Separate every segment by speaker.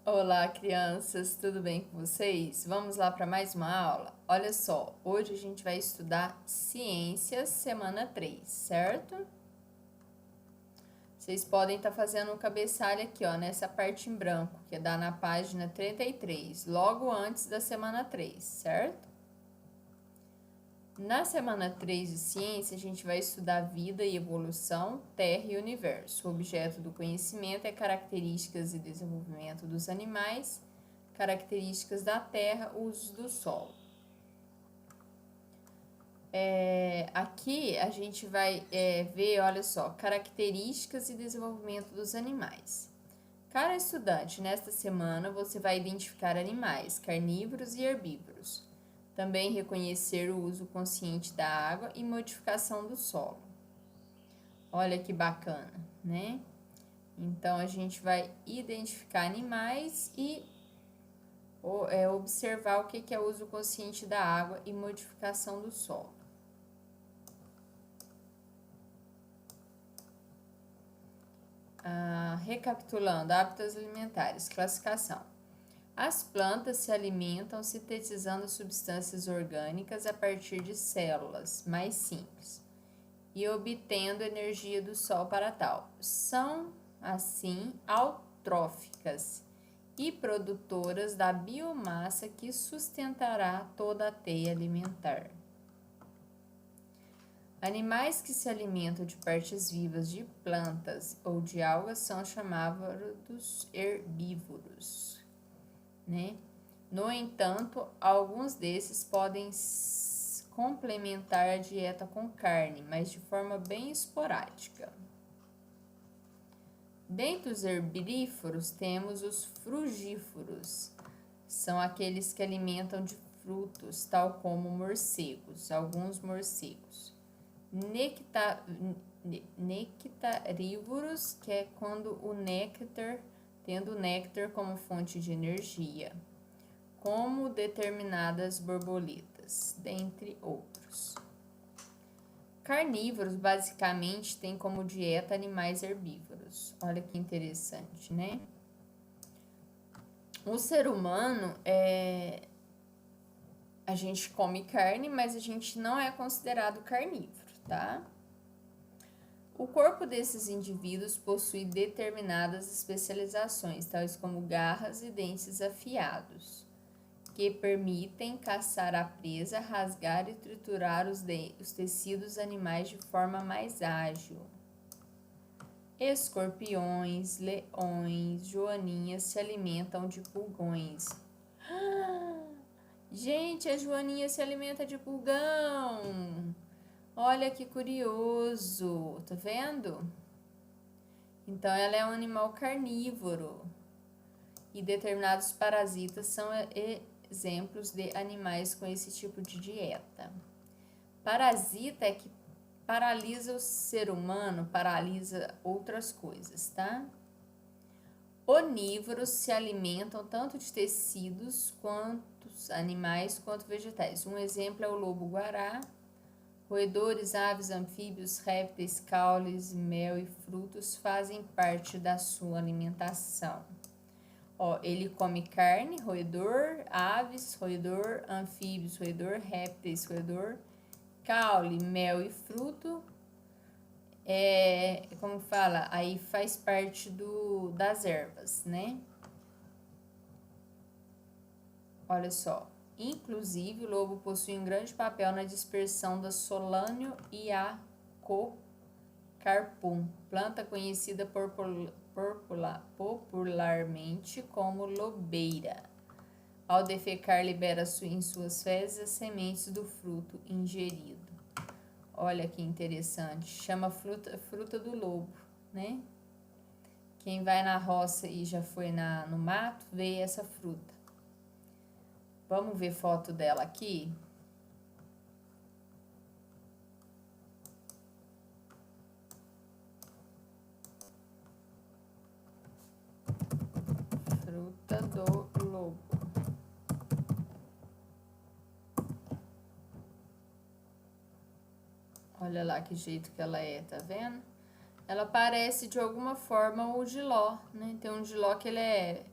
Speaker 1: Olá, crianças, tudo bem com vocês? Vamos lá para mais uma aula? Olha só, hoje a gente vai estudar Ciências, semana 3, certo? Vocês podem estar fazendo um cabeçalho aqui, ó, nessa parte em branco, que dá na página 33, logo antes da semana 3, certo? Na semana 3 de ciência, a gente vai estudar vida e evolução, terra e universo. O objeto do conhecimento é características e desenvolvimento dos animais, características da terra, usos do solo. Aqui a gente vai ver, olha só, características e desenvolvimento dos animais. Cara estudante, nesta semana você vai identificar animais carnívoros e herbívoros. Também reconhecer o uso consciente da água e modificação do solo. Olha que bacana, né? Então, a gente vai identificar animais e observar o que é o uso consciente da água e modificação do solo. Recapitulando, hábitos alimentares, classificação. As plantas se alimentam sintetizando substâncias orgânicas a partir de células mais simples e obtendo energia do sol para tal. São, assim, autróficas e produtoras da biomassa que sustentará toda a teia alimentar. Animais que se alimentam de partes vivas de plantas ou de algas são chamados herbívoros, né? No entanto, alguns desses podem complementar a dieta com carne, mas de forma bem esporádica. Dentre os herbívoros temos os frugívoros. São aqueles que alimentam de frutos, tal como morcegos, alguns morcegos. Nectarívoros, que é quando tendo o néctar como fonte de energia, como determinadas borboletas, dentre outros. Carnívoros basicamente têm como dieta animais herbívoros. Olha que interessante, né? O ser humano a gente come carne, mas a gente não é considerado carnívoro, tá? O corpo desses indivíduos possui determinadas especializações, tais como garras e dentes afiados, que permitem caçar a presa, rasgar e triturar os tecidos animais de forma mais ágil. Escorpiões, leões, joaninhas se alimentam de pulgões. Gente, a joaninha se alimenta de pulgão! Olha que curioso, tá vendo? Então, ela é um animal carnívoro. E determinados parasitas são exemplos de animais com esse tipo de dieta. Parasita é que paralisa o ser humano, paralisa outras coisas, tá? Onívoros se alimentam tanto de tecidos animais quanto vegetais. Um exemplo é o lobo-guará. Roedores, aves, anfíbios, répteis, caules, mel e frutos fazem parte da sua alimentação. Ó, ele come carne, roedor, aves, roedor, anfíbios, roedor, répteis, roedor, caule, mel e fruto. Como fala, aí faz parte das ervas, né? Olha só. Inclusive, o lobo possui um grande papel na dispersão da solânio e a cocarpum, planta conhecida popularmente como lobeira. Ao defecar, libera em suas fezes as sementes do fruto ingerido. Olha que interessante, chama fruta do lobo, né? Quem vai na roça e já foi no mato, vê essa fruta. Vamos ver foto dela aqui? Fruta do lobo. Olha lá que jeito que ela é, tá vendo? Ela parece de alguma forma o jiló, né? Tem um jiló que ele é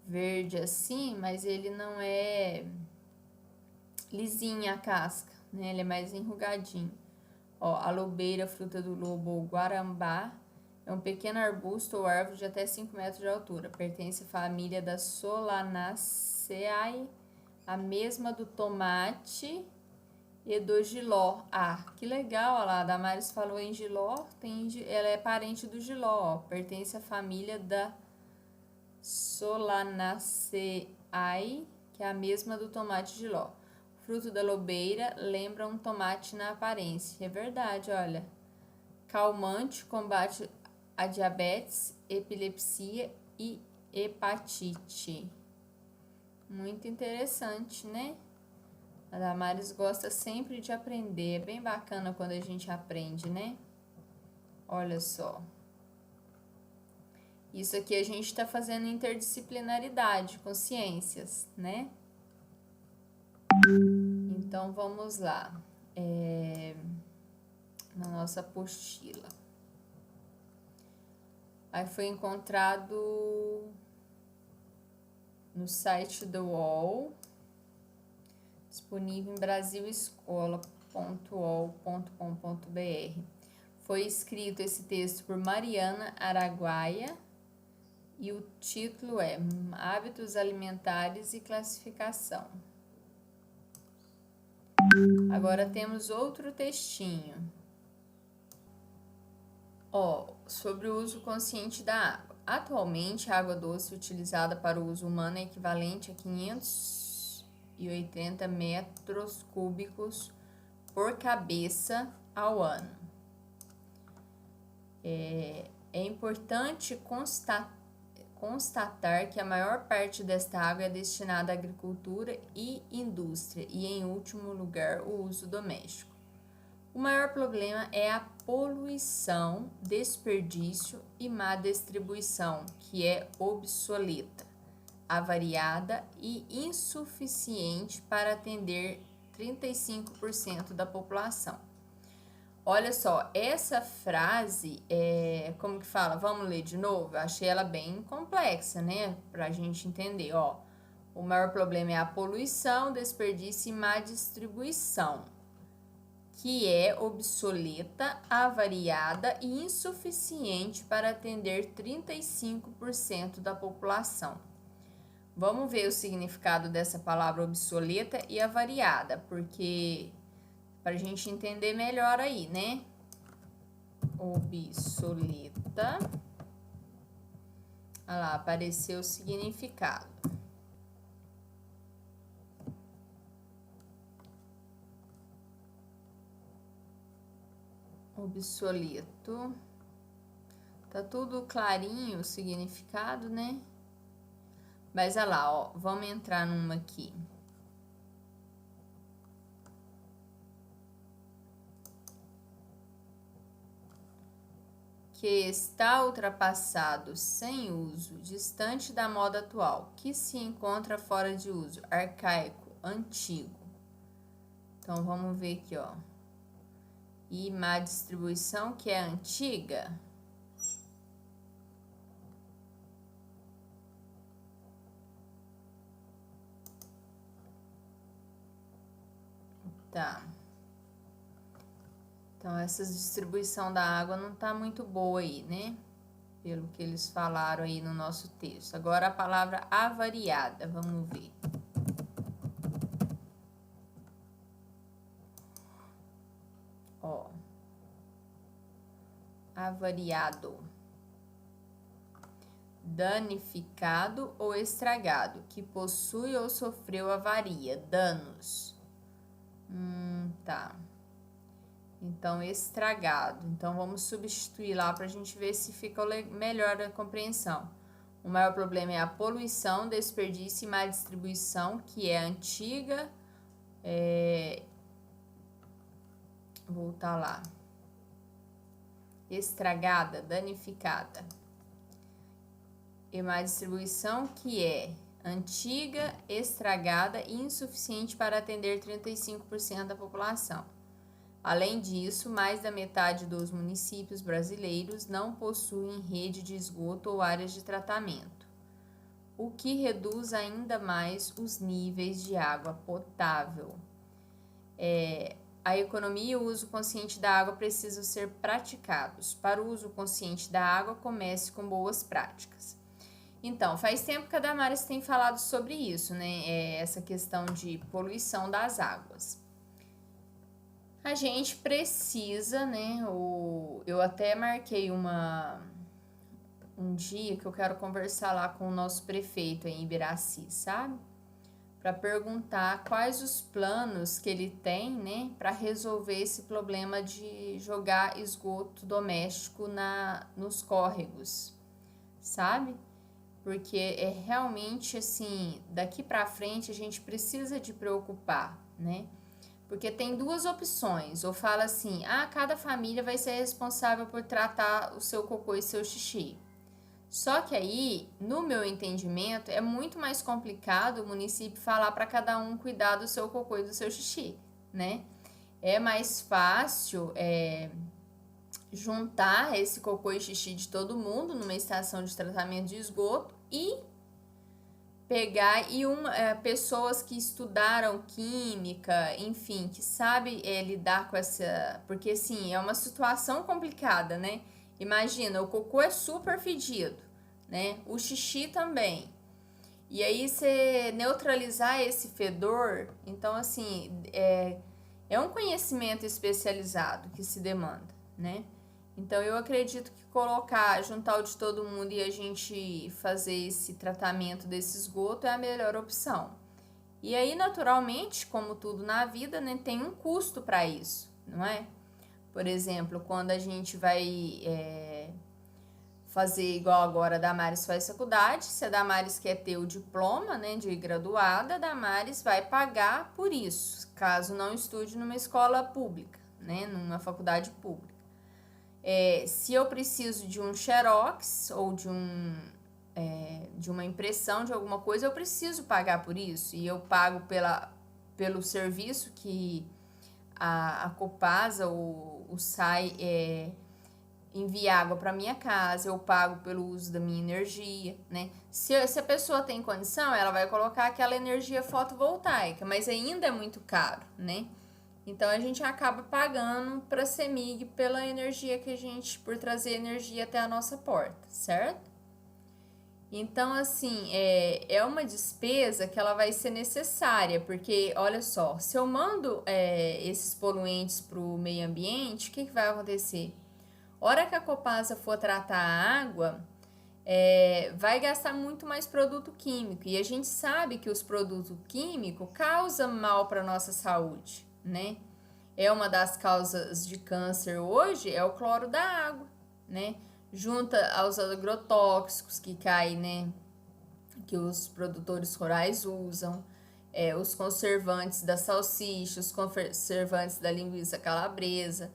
Speaker 1: verde assim, mas ele não é lisinha a casca, né? Ele é mais enrugadinho. Ó, a lobeira, fruta do lobo ou guarambá, é um pequeno arbusto ou árvore de até 5 metros de altura. Pertence à família das Solanaceae, a mesma do tomate e do jiló. Ah, que legal, olha lá, a Damares falou em jiló, ela é parente do jiló, ó, pertence à família da Solanaceae, que é a mesma do tomate jiló. O fruto da lobeira lembra um tomate na aparência. É verdade, olha. Calmante, combate a diabetes, epilepsia e hepatite. Muito interessante, né? A Damares gosta sempre de aprender. É bem bacana quando a gente aprende, né? Olha só. Isso aqui a gente está fazendo interdisciplinaridade com ciências, né? Então, vamos lá. Na nossa apostila. Aí foi encontrado no site do UOL, disponível em brasilescola.ol.com.br. Foi escrito esse texto por Mariana Araguaia e o título é Hábitos Alimentares e Classificação. Agora temos outro textinho. Sobre o uso consciente da água. Atualmente, a água doce utilizada para o uso humano é equivalente a 580 metros cúbicos por cabeça ao ano. É importante constatar que a maior parte desta água é destinada à agricultura e indústria e, em último lugar, o uso doméstico. O maior problema é a poluição, desperdício e má distribuição, que é obsoleta, avariada e insuficiente para atender 35% da população. Olha só, essa frase, como que fala? Vamos ler de novo? Eu achei ela bem complexa, né? Pra gente entender, ó. O maior problema é a poluição, desperdício e má distribuição, que é obsoleta, avariada e insuficiente para atender 35% da população. Vamos ver o significado dessa palavra obsoleta e avariada, porque para a gente entender melhor aí, né? Obsoleta. Olha lá, apareceu o significado. Obsoleto. Tá tudo clarinho o significado, né? Mas olha lá, ó, vamos entrar numa aqui. Que está ultrapassado, sem uso, distante da moda atual, que se encontra fora de uso, arcaico, antigo. Então, vamos ver aqui, ó. E má distribuição, que é antiga. Tá. Então, essa distribuição da água não tá muito boa aí, né? Pelo que eles falaram aí no nosso texto. Agora, a palavra avariada, vamos ver. Ó. Avariado. Danificado ou estragado, que possui ou sofreu avaria, danos. Tá. Então, estragado. Então, vamos substituir lá para a gente ver se fica melhor a compreensão. O maior problema é a poluição, desperdício e má distribuição, que é antiga. Voltar lá. Estragada, danificada. E má distribuição, que é antiga, estragada e insuficiente para atender 35% da população. Além disso, mais da metade dos municípios brasileiros não possuem rede de esgoto ou áreas de tratamento. o que reduz ainda mais os níveis de água potável. A economia e o uso consciente da água precisam ser praticados. Para o uso consciente da água, comece com boas práticas. Então, faz tempo que a Damares tem falado sobre isso, né? Essa questão de poluição das águas. A gente precisa, né? Eu até marquei um dia que eu quero conversar lá com o nosso prefeito em Ibiraci, sabe? Para perguntar quais os planos que ele tem, né, para resolver esse problema de jogar esgoto doméstico nos córregos, sabe? Porque é realmente assim, daqui para frente a gente precisa de preocupar, né? Porque tem duas opções, ou fala assim, cada família vai ser responsável por tratar o seu cocô e seu xixi. Só que aí, no meu entendimento, é muito mais complicado o município falar para cada um cuidar do seu cocô e do seu xixi, né? É mais fácil juntar esse cocô e xixi de todo mundo numa estação de tratamento de esgoto e pegar pessoas que estudaram química, enfim, que sabem lidar com essa... Porque, assim, é uma situação complicada, né? Imagina, o cocô é super fedido, né? O xixi também. E aí, você neutralizar esse fedor, então, assim, é um conhecimento especializado que se demanda, né? Então, eu acredito que juntar o de todo mundo e a gente fazer esse tratamento desse esgoto é a melhor opção. E aí, naturalmente, como tudo na vida, né, tem um custo para isso, não é? Por exemplo, quando a gente vai fazer igual agora a Damares faz faculdade, se a Damares quer ter o diploma, né, de graduada, a Damares vai pagar por isso, caso não estude numa escola pública, né, numa faculdade pública. Se eu preciso de um xerox ou de uma impressão de alguma coisa, eu preciso pagar por isso, e eu pago pelo serviço que a Copasa, o SAI, envia água para minha casa, eu pago pelo uso da minha energia, né? Se a pessoa tem condição, ela vai colocar aquela energia fotovoltaica, mas ainda é muito caro, né? Então a gente acaba pagando para a CEMIG pela energia por trazer energia até a nossa porta, certo? Então, assim, é uma despesa que ela vai ser necessária, porque, olha só, se eu mando esses poluentes para o meio ambiente, o que vai acontecer? Hora que a Copasa for tratar a água, vai gastar muito mais produto químico, e a gente sabe que os produtos químicos causam mal para a nossa saúde, né? Uma das causas de câncer hoje é o cloro da água, né? Junta aos agrotóxicos que caem, né? Que os produtores rurais usam, os conservantes da salsicha, os conservantes da linguiça calabresa.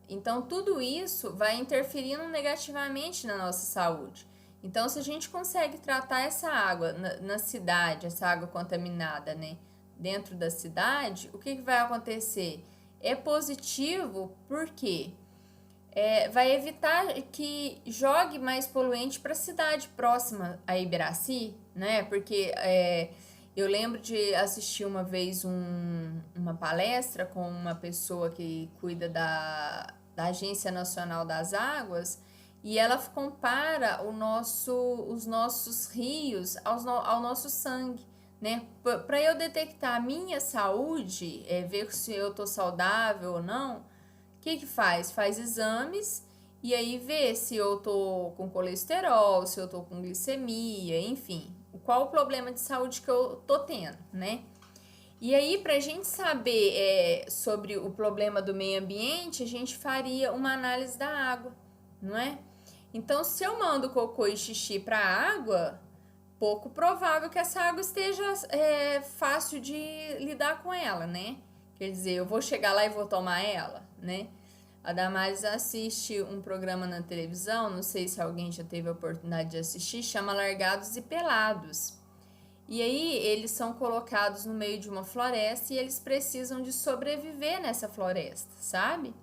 Speaker 1: Então, tudo isso vai interferindo negativamente na nossa saúde. Então, se a gente consegue tratar essa água na cidade, essa água contaminada, né, dentro da cidade, o que vai acontecer? É positivo porque vai evitar que jogue mais poluente para a cidade próxima a Ibiraci, né? Porque eu lembro de assistir uma vez uma palestra com uma pessoa que cuida da Agência Nacional das Águas, e ela compara os nossos rios ao nosso sangue, né? Para eu detectar a minha saúde, ver se eu tô saudável ou não, o que faz? Faz exames e aí vê se eu tô com colesterol, se eu tô com glicemia, enfim, qual o problema de saúde que eu tô tendo, né? E aí, pra gente saber sobre o problema do meio ambiente, a gente faria uma análise da água, não é? Então, se eu mando cocô e xixi pra água, pouco provável que essa água esteja fácil de lidar com ela, né? Quer dizer, eu vou chegar lá e vou tomar ela, né? A Damares assiste um programa na televisão, não sei se alguém já teve a oportunidade de assistir, chama Largados e Pelados. E aí eles são colocados no meio de uma floresta e eles precisam de sobreviver nessa floresta, sabe?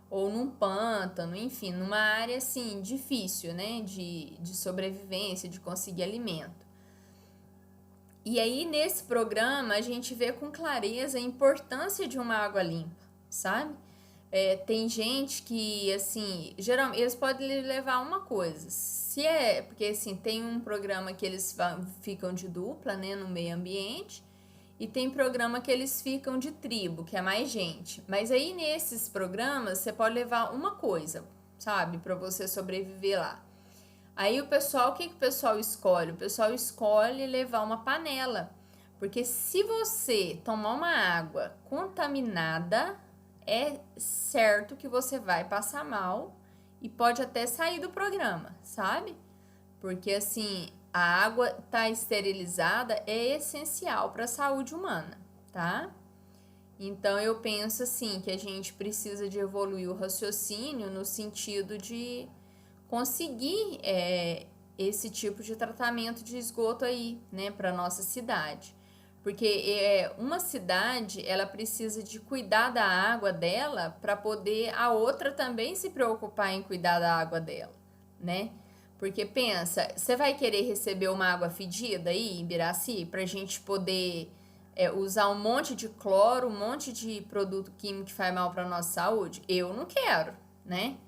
Speaker 1: Ou num pântano, enfim, numa área assim difícil, né? De sobrevivência, de conseguir alimento. E aí, nesse programa, a gente vê com clareza a importância de uma água limpa, sabe? Tem gente que, assim, geralmente, eles podem levar uma coisa. Porque, assim, tem um programa que eles ficam de dupla, né, no meio ambiente, e tem programa que eles ficam de tribo, que é mais gente. Mas aí, nesses programas, você pode levar uma coisa, sabe, para você sobreviver lá. Aí o pessoal, o que o pessoal escolhe? O pessoal escolhe levar uma panela. Porque se você tomar uma água contaminada, é certo que você vai passar mal e pode até sair do programa, sabe? Porque assim, a água tá esterilizada é essencial para a saúde humana, tá? Então eu penso assim que a gente precisa de evoluir o raciocínio no sentido de conseguir esse tipo de tratamento de esgoto aí, né, para nossa cidade. Porque uma cidade, ela precisa de cuidar da água dela para poder a outra também se preocupar em cuidar da água dela, né? Porque pensa, você vai querer receber uma água fedida aí em Biraci pra gente poder usar um monte de cloro, um monte de produto químico que faz mal para nossa saúde? Eu não quero, né?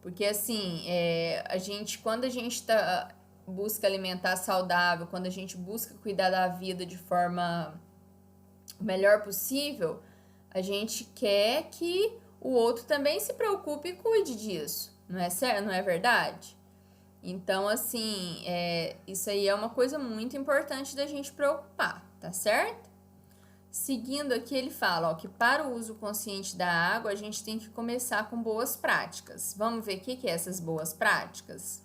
Speaker 1: Porque assim, quando a gente busca alimentar saudável, quando a gente busca cuidar da vida de forma melhor possível, a gente quer que o outro também se preocupe e cuide disso, não é certo? Não é verdade? Então, assim, isso aí é uma coisa muito importante da gente preocupar, tá certo? Seguindo aqui, ele fala que para o uso consciente da água, a gente tem que começar com boas práticas. Vamos ver o que é essas boas práticas?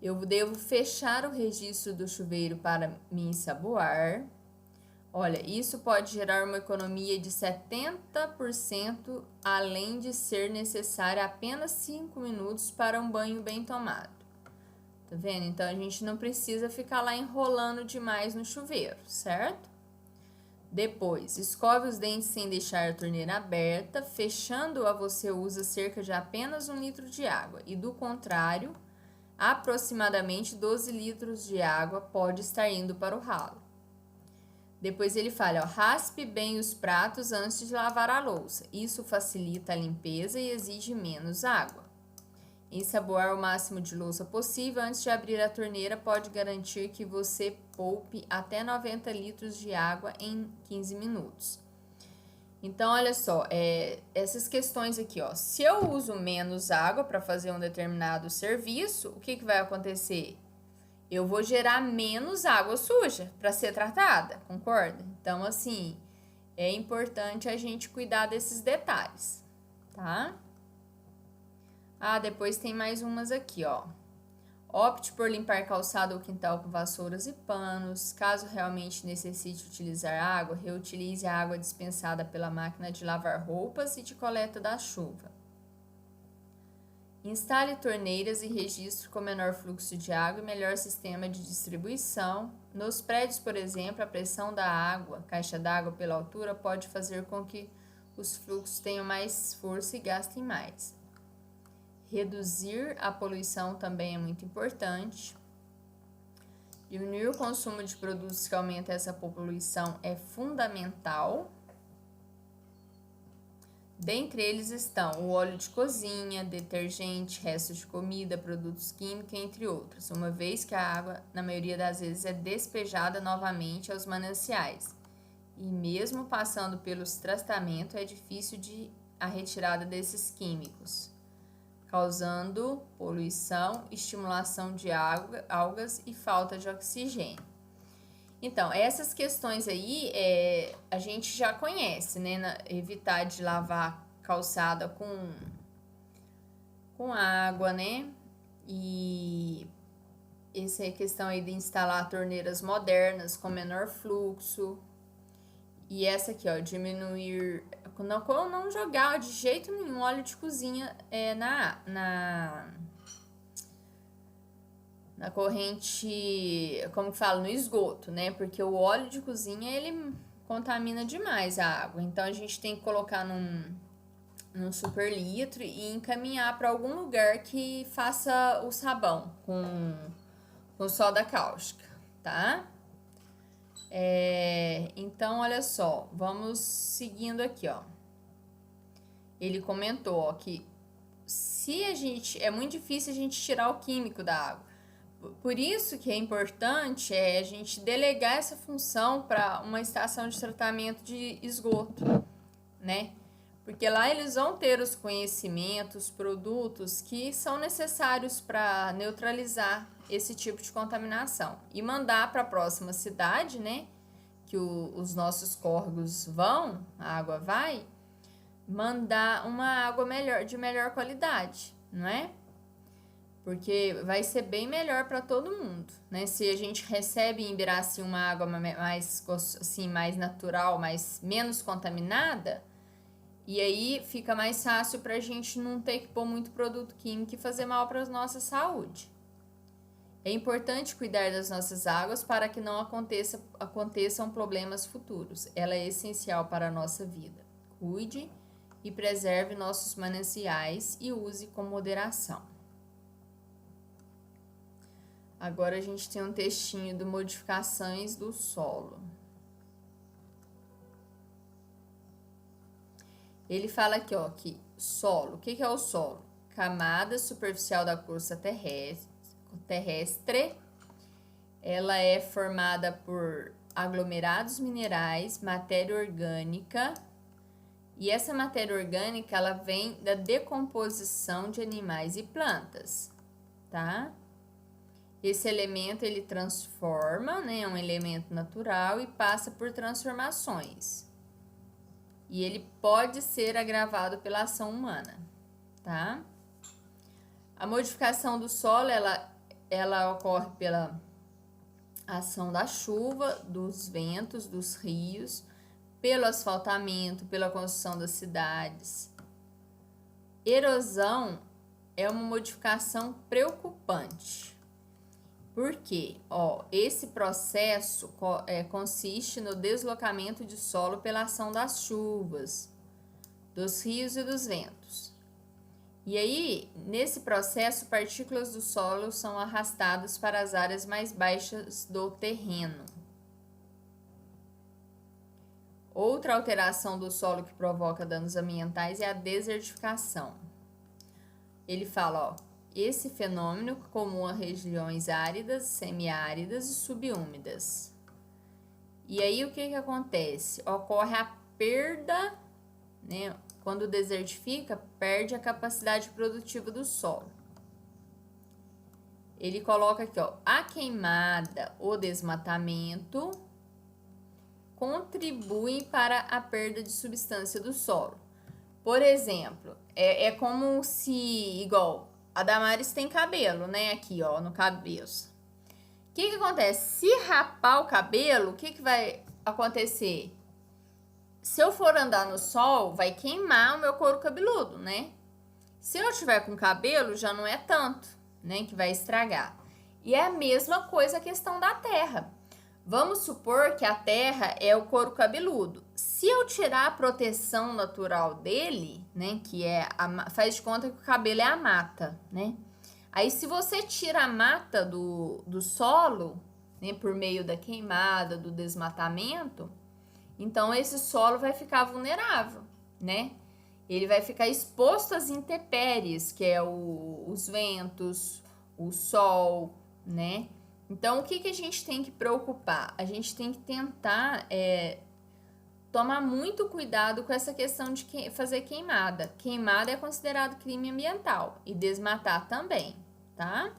Speaker 1: Eu devo fechar o registro do chuveiro para me ensaboar. Olha, isso pode gerar uma economia de 70%, além de ser necessário apenas 5 minutos para um banho bem tomado. Tá vendo? Então, a gente não precisa ficar lá enrolando demais no chuveiro, certo? Depois, escove os dentes sem deixar a torneira aberta. Fechando-a, você usa cerca de apenas 1 litro de água. E do contrário, aproximadamente 12 litros de água pode estar indo para o ralo. Depois ele fala, raspe bem os pratos antes de lavar a louça. Isso facilita a limpeza e exige menos água. Ensaboar o máximo de louça possível antes de abrir a torneira pode garantir que você poupe até 90 litros de água em 15 minutos. Então, olha só, essas questões aqui, ó. Se eu uso menos água para fazer um determinado serviço, o que vai acontecer? Eu vou gerar menos água suja para ser tratada, concorda? Então, assim, é importante a gente cuidar desses detalhes, tá? Depois tem mais umas aqui, ó. Opte por limpar calçado ou quintal com vassouras e panos. Caso realmente necessite utilizar água, reutilize a água dispensada pela máquina de lavar roupas e de coleta da chuva. Instale torneiras e registro com menor fluxo de água e melhor sistema de distribuição. Nos prédios, por exemplo, a pressão da água, caixa d'água pela altura, pode fazer com que os fluxos tenham mais força e gastem mais. Reduzir a poluição também é muito importante. Diminuir o consumo de produtos que aumentam essa poluição é fundamental. Dentre eles estão o óleo de cozinha, detergente, restos de comida, produtos químicos, entre outros, uma vez que a água, na maioria das vezes, é despejada novamente aos mananciais. E mesmo passando pelos tratamentos, é difícil a retirada desses químicos, causando poluição, estimulação de algas e falta de oxigênio. Então, essas questões aí a gente já conhece, né? Evitar de lavar calçada com água, né? E essa é a questão aí de instalar torneiras modernas com menor fluxo. E essa aqui, ó, diminuir... Não jogar de jeito nenhum óleo de cozinha na corrente, como que fala, no esgoto, né? Porque o óleo de cozinha, ele contamina demais a água. Então, a gente tem que colocar num super litro e encaminhar para algum lugar que faça o sabão com soda cáustica, tá? Então, olha só, vamos seguindo aqui, ó. Ele comentou, ó, que é muito difícil a gente tirar o químico da água. Por isso que é importante a gente delegar essa função para uma estação de tratamento de esgoto, né? Porque lá eles vão ter os conhecimentos, produtos que são necessários para neutralizar esse tipo de contaminação e mandar para a próxima cidade, né? Que os nossos córregos vão, a água vai, mandar uma água de melhor qualidade, não é? Porque vai ser bem melhor para todo mundo, né? Se a gente recebe em Ibiraci uma água mais natural, menos contaminada, e aí fica mais fácil para a gente não ter que pôr muito produto químico e fazer mal para a nossa saúde. É importante cuidar das nossas águas para que não aconteçam problemas futuros. Ela é essencial para a nossa vida. Cuide e preserve nossos mananciais e use com moderação. Agora a gente tem um textinho do Modificações do Solo. Ele fala aqui, ó, que solo. O que é o solo? Camada superficial da crosta terrestre. Ela é formada por aglomerados minerais, matéria orgânica. E essa matéria orgânica, ela vem da decomposição de animais e plantas, tá? Esse elemento, ele transforma, né? É um elemento natural e passa por transformações. E ele pode ser agravado pela ação humana, tá? A modificação do solo, ela ocorre pela ação da chuva, dos ventos, dos rios, pelo asfaltamento, pela construção das cidades. Erosão é uma modificação preocupante. Por quê? Esse processo consiste no deslocamento de solo pela ação das chuvas, dos rios e dos ventos. E aí, nesse processo, partículas do solo são arrastadas para as áreas mais baixas do terreno. Outra alteração do solo que provoca danos ambientais é a desertificação. Ele fala, esse fenômeno comum a regiões áridas, semiáridas e subúmidas. E aí o que acontece? Ocorre a perda, né? Quando desertifica, perde a capacidade produtiva do solo. Ele coloca aqui, a queimada, o desmatamento contribuem para a perda de substância do solo. Por exemplo, é como se, igual, a Damares tem cabelo, né? Aqui, no cabeço. O que acontece? Se rapar o cabelo, o que vai acontecer? Se eu for andar no sol, vai queimar o meu couro cabeludo, né? Se eu tiver com cabelo, já não é tanto, né? Que vai estragar. E é a mesma coisa a questão da terra. Vamos supor que a terra é o couro cabeludo. Se eu tirar a proteção natural dele, né, que faz de conta que o cabelo é a mata, né? Aí se você tira a mata do solo, né, por meio da queimada, do desmatamento, então esse solo vai ficar vulnerável, né? Ele vai ficar exposto às intempéries, que é os ventos, o sol, né? Então, o que a gente tem que preocupar? A gente tem que tentar tomar muito cuidado com essa questão de fazer queimada. Queimada é considerado crime ambiental e desmatar também, tá?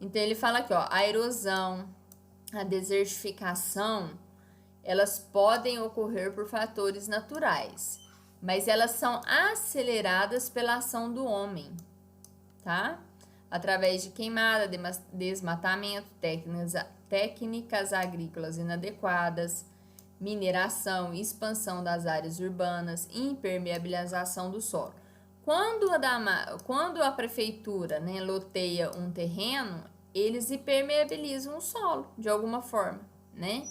Speaker 1: Então, ele fala aqui, a erosão, a desertificação, elas podem ocorrer por fatores naturais, mas elas são aceleradas pela ação do homem, tá? Através de queimada, desmatamento, técnicas agrícolas inadequadas, mineração, expansão das áreas urbanas, impermeabilização do solo. Quando a prefeitura, né, loteia um terreno, eles impermeabilizam o solo de alguma forma, né?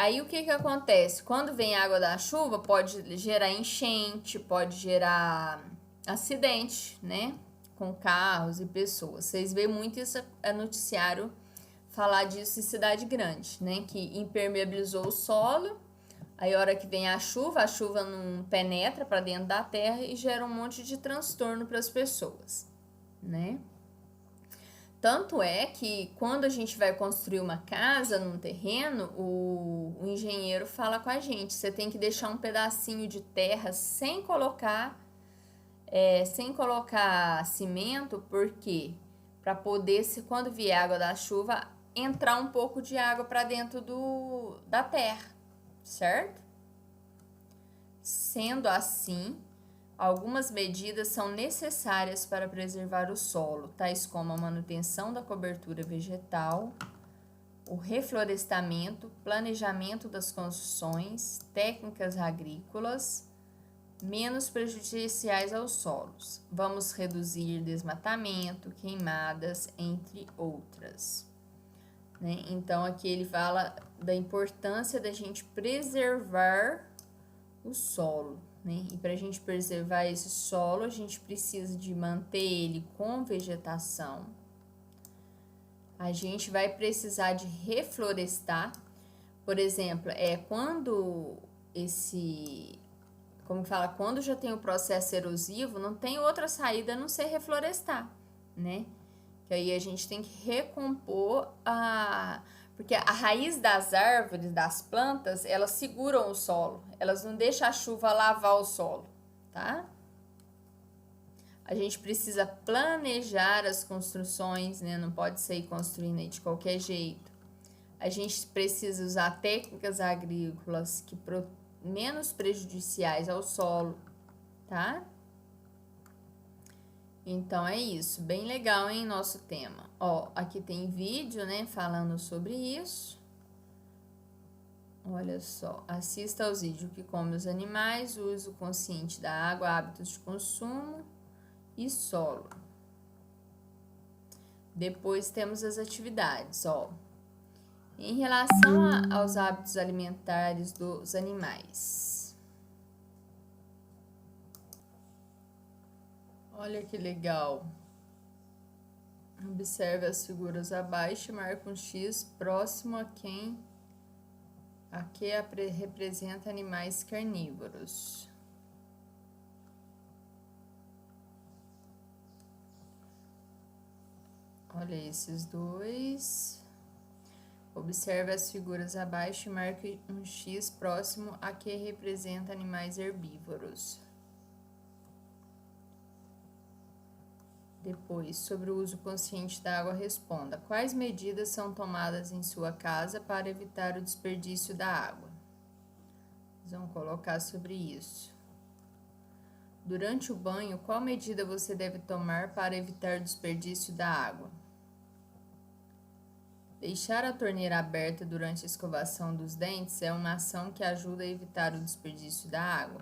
Speaker 1: Aí o que acontece? Quando vem água da chuva, pode gerar enchente, pode gerar acidente, né? Com carros e pessoas. Vocês veem muito isso no noticiário falar disso em cidade grande, né? Que impermeabilizou o solo, aí a hora que vem a chuva não penetra para dentro da terra e gera um monte de transtorno para as pessoas, né? Tanto é que quando a gente vai construir uma casa num terreno, o engenheiro fala com a gente, você tem que deixar um pedacinho de terra sem colocar cimento, porque para poder, se quando vier água da chuva, entrar um pouco de água para dentro da terra, certo? Sendo assim, algumas medidas são necessárias para preservar o solo, tais como a manutenção da cobertura vegetal, o reflorestamento, planejamento das construções, técnicas agrícolas, menos prejudiciais aos solos. Vamos reduzir desmatamento, queimadas, entre outras. Né? Então, aqui ele fala da importância da gente preservar o solo. Né? E para a gente preservar esse solo, a gente precisa de manter ele com vegetação. A gente vai precisar de reflorestar. Por exemplo, quando quando já tem o processo erosivo, não tem outra saída a não ser reflorestar, né? Que aí a gente tem que recompor porque a raiz das árvores, das plantas, elas seguram o solo, elas não deixam a chuva lavar o solo, tá? A gente precisa planejar as construções, né? Não pode sair construindo aí de qualquer jeito. A gente precisa usar técnicas agrícolas menos prejudiciais ao solo, tá? Então é isso, bem legal, hein, nosso tema. Ó, aqui tem vídeo, né, falando sobre isso. Olha só, assista aos vídeos que come os animais, uso consciente da água, hábitos de consumo e solo. Depois temos as atividades, ó. Em relação aos hábitos alimentares dos animais. Olha que legal. Observe as figuras abaixo e marque um X próximo a que representa animais carnívoros. Olha esses dois. Observe as figuras abaixo e marque um X próximo a que representa animais herbívoros. Depois, sobre o uso consciente da água, responda: quais medidas são tomadas em sua casa para evitar o desperdício da água? Vamos colocar sobre isso. Durante o banho, qual medida você deve tomar para evitar o desperdício da água? Deixar a torneira aberta durante a escovação dos dentes é uma ação que ajuda a evitar o desperdício da água.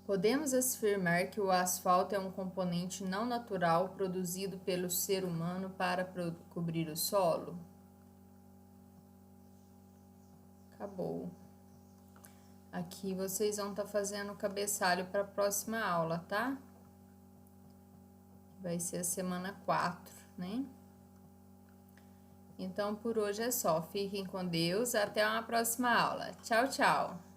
Speaker 1: Podemos afirmar que o asfalto é um componente não natural produzido pelo ser humano para cobrir o solo? Acabou. Aqui vocês vão estar fazendo o cabeçalho para a próxima aula, tá? Vai ser a semana 4, né? Então, por hoje é só. Fiquem com Deus. Até uma próxima aula. Tchau, tchau!